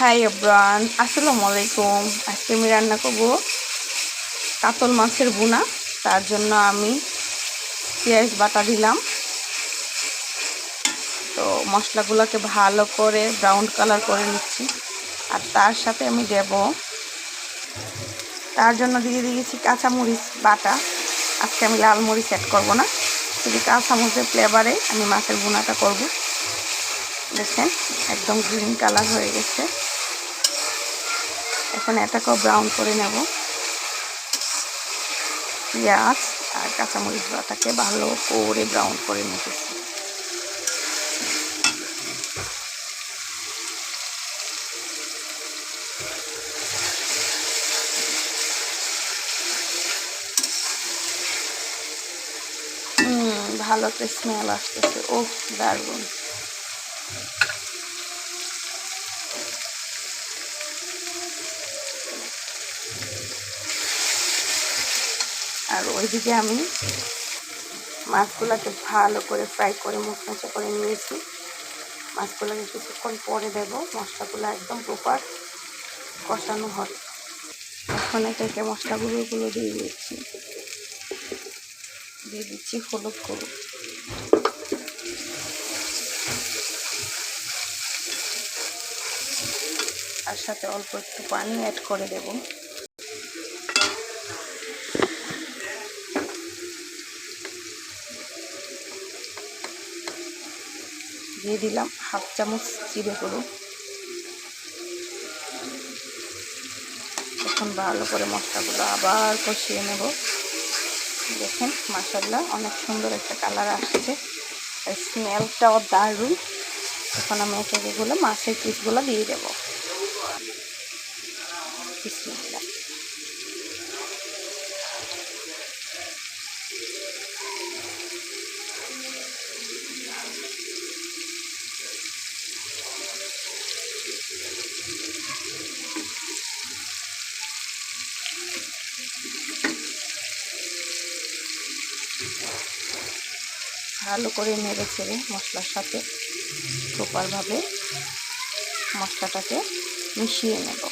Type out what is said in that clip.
Hi everyone, আসসালামু আলাইকুম। আজকে আমি রান্না করব কাতল মাছের ভুনা। তার জন্য আমি পেঁয়াজ বাটা দিলাম। তো মশলাগুলোকে ভালো করে ব্রাউন কালার করে নিচ্ছি। আর তার সাথে আমি দেব, তার জন্য দিয়ে দিয়েছি কাঁচামরিচ বাটা। আজকে আমি লাল মরিচ অ্যাড করব না, শুধু কাঁচামরিচের ফ্লেভারে আমি মাছের ভুনাটা করব। দেখেন একদম গ্রিন কালার হয়ে গেছে। এখন এটাকেও ব্রাউন করে নেব। পেঁয়াজ আর কাঁচামরিচ বাটাকে ভালো করে ব্রাউন করে নিতেছি। ভালো একটা স্মেল আসতেছে, ও দারুণ। আর ওইদিকে আমি মাছগুলোকে ভালো করে ফ্রাই করে মুচমুচে করে নিয়েছি। মাছগুলোকে কিছুক্ষণ পরে দেব, মশলাগুলো একদম প্রপার কষানো হবে। এখন একে মশলাগুলো দিয়ে দিচ্ছি হলুদ গুঁড়ো, আর সাথে অল্প একটু পানি অ্যাড করে দেব। দিয়ে দিলাম হাফ চামচ জিরে গুঁড়ো। এখন ভালো করে মশলাগুলো আবার কষিয়ে নেব। দেখেন মাশাআল্লাহ অনেক সুন্দর একটা কালার আসছে, স্মেলটাও দারুণ। এখন আমি এগুলো মাছের পিসগুলো দিয়ে দেব। বিসমিল্লাহ। ভালো করে নেড়ে ছেড়ে মশলার সাথে প্রপারভাবে মশলাটাকে মিশিয়ে নেব।